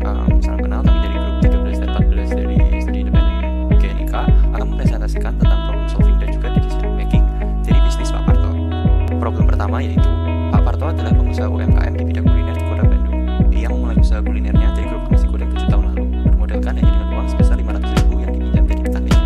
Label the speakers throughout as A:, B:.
A: Salam kenal, kami dari grup 13 dan 14 dari Studi Independen GNIK akan mempresentasikan tentang problem solving dan juga decision making dari bisnis Pak Parto. Problem pertama yaitu, Pak Parto adalah pengusaha UMKM di bidang kuliner di Kota Bandung. Ia memulai usaha kulinernya dari grup nasi goreng 7 tahun lalu, bermodalkan hanya dengan uang sebesar 500.000 yang dipinjam dari tetangganya.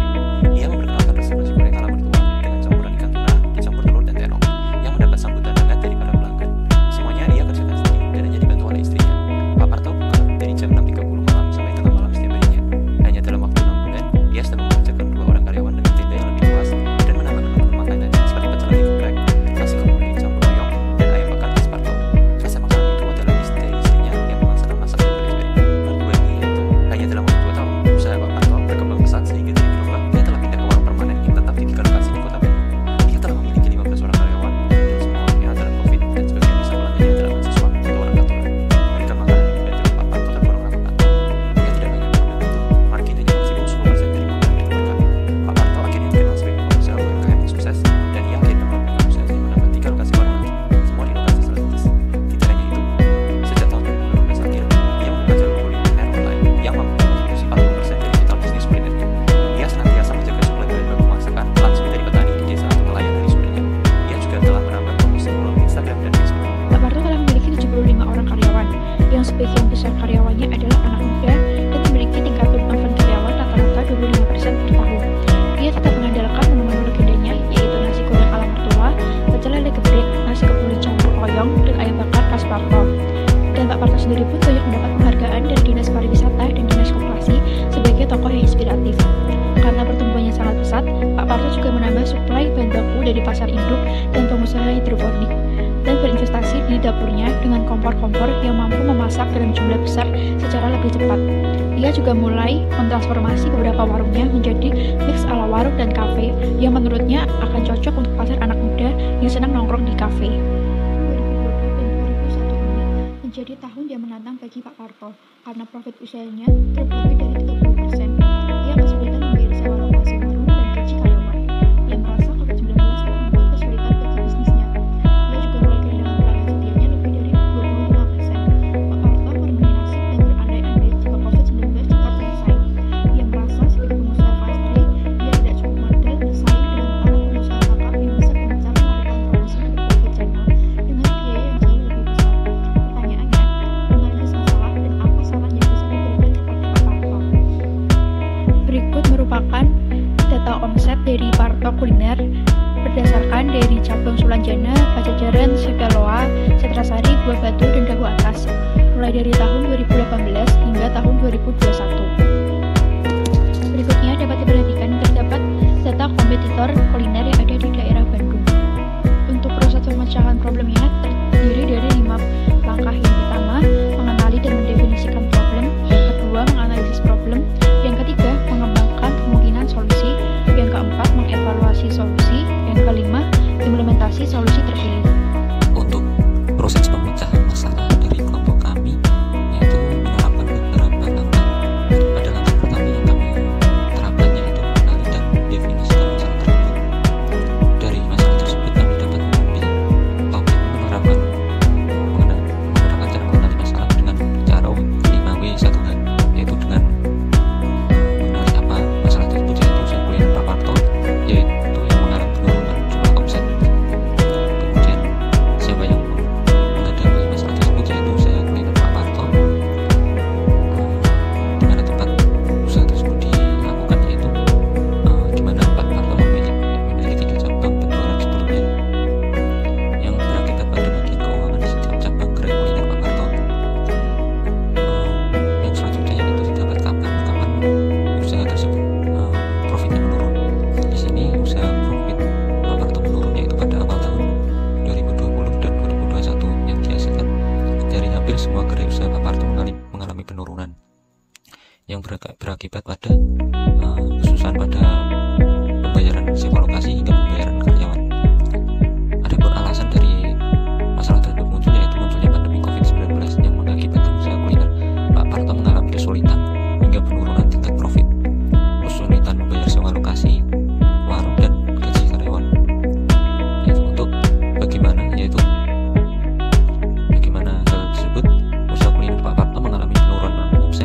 A: Ia memperkenalkan resep nasi goreng ala mertua dengan campuran ikan tuna, dicampur telur dan terong, yang mendapat sambutan hangat dari para pelanggan. Semuanya ia kerjakan sendiri dan hanya dibantu oleh istrinya. Pak Parto buka dari jam 6.30 malam sampai tengah malam setiap harinya. Hanya dalam waktu 6 bulan, ia sudah mengerjakan 2 orang karyawan dengan tenda yang lebih luas dan menambah menu makanan seperti pecel lele geprek, nasi kebuli campur loyong, dan ayam bakar khas Parto. Resep makanan itu adalah istri istrinya yang memang senang masak dan beres-beres. Kedua ini yaitu, hanya dalam waktu 2 tahun, usaha Pak Parto berkembang pesat sehingga dari gerobak ia telah pindah ke warung permanen yang tetap di 3 lokasi di Kota Bandung. Ia telah memiliki 15 orang karyawan dan semuanya adalah COVID dan sebagian besar pelanggannya adalah mahasiswa atau orang kantoran. Harga makanan yang dibantu Pak Parto tergolong ramah kantong. Ia tidak banyak problem itu, margin hanya maksimum 10% dari modal yang dikeluarkan. Pak Parto akhirnya dikenal sebagai pengusaha UMKM yang sukses dan ia akhirnya mengembangkan usahanya menambah 3 lokasi warung lagi, semua di lokasi strategis. Tidak hanya itu, sejak tahun 2015 akhir, ia membuka jalur kuliner online yang mampu mengkonsumsi 40% dari total bisnis kulinernya. Ia senantiasa menjaga suplai bahan baku masakan langsung dari petani di desa atau nelayan dari sumbernya. Ia juga telah menambah promosi melalui Instagram dan Facebook.
B: Pak Parto telah memiliki 75 orang karyawan, yang sebagian besar karyawannya adalah anak muda dan memiliki tingkat turnover karyawan rata-rata 25% per tahun. Ia tetap mengandalkan menu-menu legendanya, yaitu nasi goreng ala mertua, pecel lele geprek, nasi kebuli campur loyong, dan ayam bakar khas Parto. Dan Pak Parto sendiri pun banyak mendapat penghargaan dari Dinas Pariwisata dan Dinas Koperasi sebagai tokoh yang inspiratif. Karena pertumbuhannya sangat pesat, Pak Parto juga menambah suplai bahan baku dari pasar induk dan pengusaha hidroponik, dan berinvestasi di dapurnya dengan kompor-kompor yang mampu memasak dalam jumlah besar secara lebih cepat. Ia juga mulai mentransformasi beberapa warungnya menjadi mix ala warung dan kafe yang menurutnya akan cocok untuk pasar anak muda yang senang nongkrong di kafe. 2020 dan 2021 ini menjadi tahun yang menantang bagi Pak Parto karena profit usahanya terbagi dari 30%. Ia kesulitan membayar sewa lokasi warung dan gaji karyawan. Ia merasa COVID-19 telah membuat kesulitan bagi bisnisnya. Ia juga mulai kehilangan pelanggan setianya lebih dari 25%. Pak Parto bermain nasib dan berandai-andai jika COVID-19 cepat selesai. Ia merasa sebagai pengusaha pastry, ia tidak cukup modal bersaing dengan para pengusaha kakap yang bisa gencar melakukan promosi di berbagai channel dengan biaya yang jauh lebih besar. Pertanyaannya, menganalisis masalah dan apa saran yang bisa diberikan kepada Pak Parto. Berikut merupakan data omset dari Parto Kuliner berdasarkan dari cabang Sulanjana, Pajajaran, Sepeloa, Setrasari, Buah Batu, dan Dago Atas, mulai dari tahun 2018 hingga tahun 2021. Berikutnya dapat diperhatikan terdapat data kompetitor kuliner yang ada di daerah Bandung. Untuk proses pemecahan problemnya terdiri dari 5 langkah. Yang pertama, mengenali dan mendefinisikan problem. Yang kedua, menganalisis problem. Yang ketiga, mengembangkan kemungkinan solusi. Yang keempat, mengevaluasi solusi. Yang kelima, implementasi solusi terpilih.
C: Untuk proses pemecahan masalah dari kelompok kami, yaitu menerapkan beberapa langkah. Pada langkah pertama yang kami terapkan yaitu mengenali dan mendefinisikan masalah tersebut. Dari masalah tersebut kami dapat mengambil topik menerapkan menggunakan cara mengenali masalah dengan cara 5W1H, yaitu dengan mengenali apa masalah tersebut, yaitu usaha kuliner Pak Parto, yaitu yang mengalami penurunan jumlah omset. Kemudian siapa yang menghadapi masalah tersebut, yaitu usaha kuliner Pak Parto. Di mana tempat usaha tersebut dilakukan, yaitu di mana Pak Parto memiliki 3 cabang penjualan sebelumnya yang berakibat pada bagian keuangan di setiap cabang gerai kuliner Pak Parto. Yang selanjutnya yaitu terdapat kapan usaha tersebut profitnya menurun. Di sini usaha profit Pak Parto menurun yaitu pada awal tahun 2020 dan 2021 yang dihasilkan dari hampir semua gerai usaha Pak Parto mengalami penurunan yang berakibat pada kesusahan pada pembayaran sewa lokasi hingga pembayaran karyawan. Adapun alasan dari masalah tersebut muncul yaitu munculnya pandemi COVID-19 yang mengakibatkan usaha kuliner Pak Parto mengalami kesulitan hingga penurunan tingkat profit, kesulitan membayar sewa lokasi, warung, dan gaji karyawan. Yaitu untuk bagaimana hal tersebut, usaha kuliner Pak Parto mengalami penurunan omset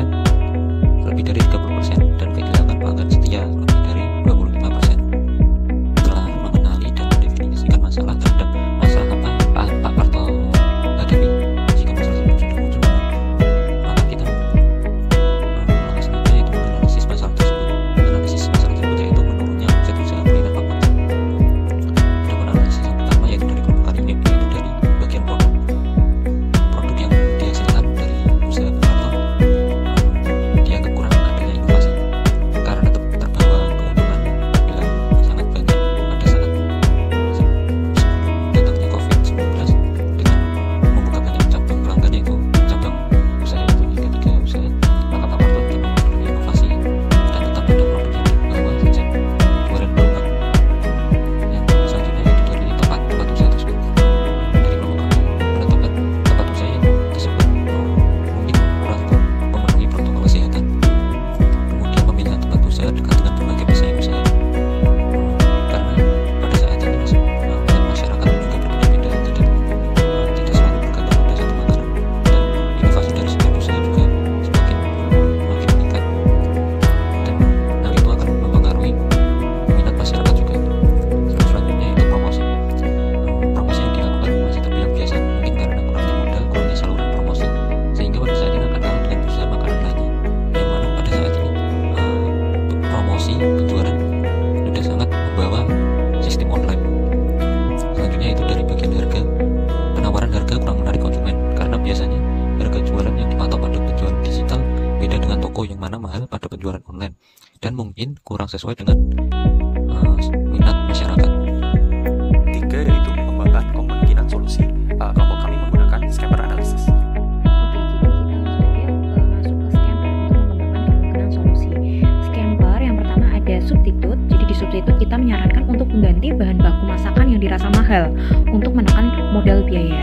C: toko yang mana mahal pada penjualan online dan mungkin kurang sesuai dengan minat masyarakat.
A: 3 yaitu mengembangkan kemungkinan solusi. Kelompok kami menggunakan scamper analysis.
D: Oke, jadi kita langsung saja masuk ke scamper untuk mengembangkan kemungkinan solusi. Scamper yang pertama ada substitute. Jadi di substitute kita menyarankan untuk mengganti bahan baku masakan yang dirasa mahal untuk menekan modal biaya.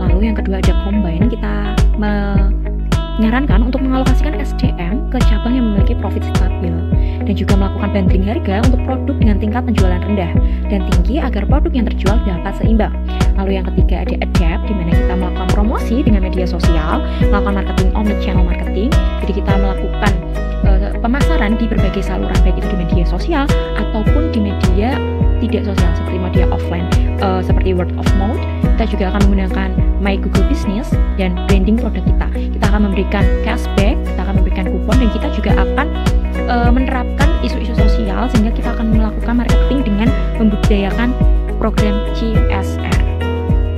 D: Lalu yang kedua ada combine. Kita menyarankan untuk mengalokasikan SDM ke cabang yang memiliki profit stabil dan juga melakukan bundling harga untuk produk dengan tingkat penjualan rendah dan tinggi agar produk yang terjual dapat seimbang. Lalu yang ketiga ada adapt, di mana kita melakukan promosi dengan media sosial, melakukan marketing omni-channel marketing. Jadi kita melakukan pemasaran di berbagai saluran, baik itu di media sosial ataupun di media tidak sosial seperti media offline, seperti word of mouth. Kita juga akan menggunakan My Google Business dan branding produk kita. Kita akan memberikan cashback, kita akan memberikan kupon, dan kita juga akan menerapkan isu-isu sosial sehingga kita akan melakukan marketing dengan membudayakan program CSR.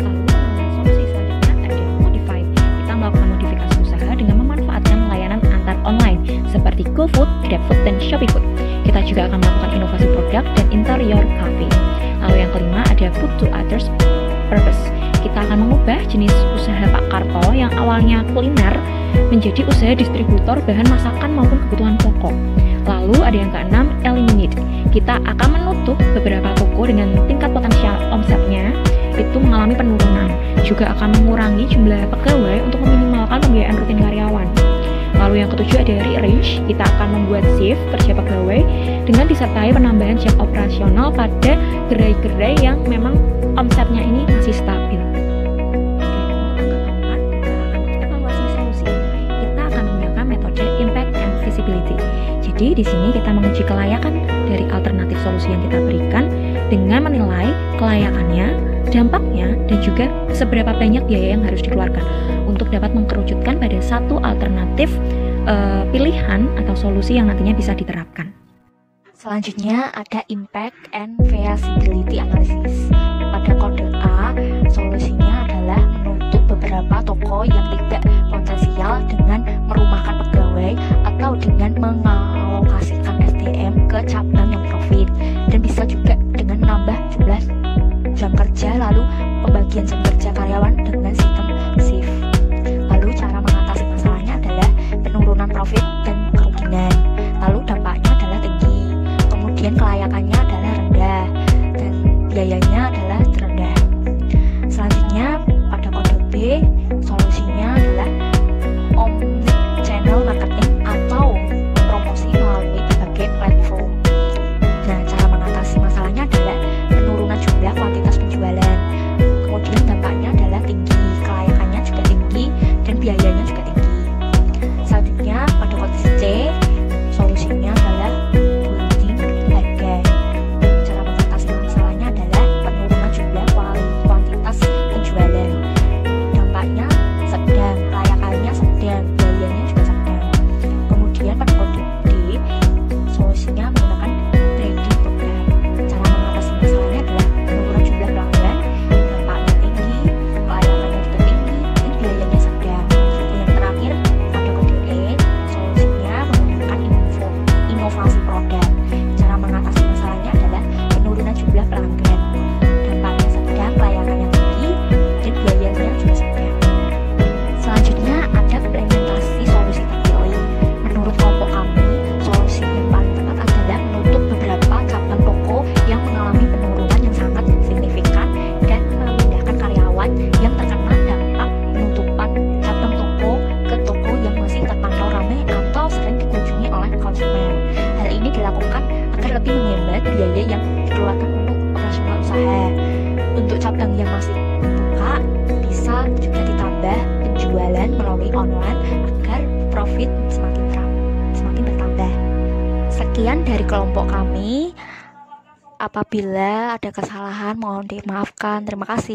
D: Lalu solusi selanjutnya ada modify. Kita melakukan modifikasi usaha dengan memanfaatkan layanan antar online seperti GoFood, GrabFood, dan ShopeeFood. Kita juga akan melakukan inovasi produk dan interior cafe. Lalu yang kelima ada put to others purpose. Kita akan mengubah jenis usaha Pak Karto yang awalnya kuliner menjadi usaha distributor bahan masakan maupun kebutuhan pokok. Lalu ada yang keenam, eliminate. Kita akan menutup beberapa toko dengan tingkat potensial omsetnya itu mengalami penurunan. Juga akan mengurangi jumlah pegawai untuk meminimalkan pembiayaan rutin karyawan. Lalu yang ketujuh ada rearrange. Kita akan membuat shift kerja pegawai dengan disertai penambahan jam operasional pada gerai-gerai yang memang omsetnya ini masih stabil. Oke, untuk angka keempat, kita akan evaluasi solusi. Kita akan menggunakan metode impact and feasibility. Jadi di sini kita menguji kelayakan dari alternatif solusi yang kita berikan dengan menilai kelayakannya, dampaknya, dan juga seberapa banyak biaya yang harus dikeluarkan untuk dapat mengkerucutkan pada satu alternatif pilihan atau solusi yang nantinya bisa diterapkan.
E: Selanjutnya ada impact and feasibility analysis. Pada kode A, solusinya adalah menutup beberapa toko yang tidak potensial dengan merumahkan pegawai atau dengan mengalokasikan SDM ke cabang yang profit, dan bisa juga dengan menambah jumlah jam kerja, lalu pembagian jam kerja karyawan dengan sistem shift. Lalu cara mengatasi masalahnya adalah penurunan profit dan kerugian. Lalu dampaknya adalah tinggi, kemudian kelayakannya adalah rendah, dan biayanya adalah rendah. Selanjutnya pada kode B, solusinya adalah omni-channel marketing atau promosi melalui berbagai platform. Nah, cara mengatasi masalahnya adalah penurunan jumlah kuantitas penjualan. Kemudian dampaknya adalah tinggi, kelayakannya juga tinggi, dan biayanya juga tinggi. Selanjutnya pada kode C, solusinya adalah building harga. Cara mengatasi masalahnya adalah penurunan jumlah kuantitas penjualan. Dampaknya sedang, kelayakannya sedang, biayanya juga sedang. Kemudian pada kode D, solusinya menggunakan branding program. Cara mengatasi masalahnya adalah penurunan jumlah pelanggan, dampaknya tinggi, kelayakannya juga tinggi, dan biayanya sedang. Dan yang terakhir pada kode E, solusinya menggunakan inovasi produk. Cara mengatasi masalahnya adalah penurunan jumlah pelanggan, dampaknya sedang, kelayakannya tinggi, dan biayanya juga sedang. Selanjutnya ada implementasi solusi terpilih. Menurut kelompok kami, solusi yang paling tepat adalah menutup beberapa cabang toko yang mengalami penurunan yang sangat signifikan dan memindahkan karyawan yang terkena dampak penutupan cabang toko ke toko yang masih terpantau ramai atau sering dikunjungi oleh konsumen. Hal ini dilakukan agar lebih menghemat biaya yang dikeluarkan untuk operasional usaha. Untuk cabang yang masih buka, bisa juga ditambah penjualan melalui online agar profit semakin bertambah. Sekian dari kelompok kami. Apabila ada kesalahan mohon dimaafkan. Terima kasih.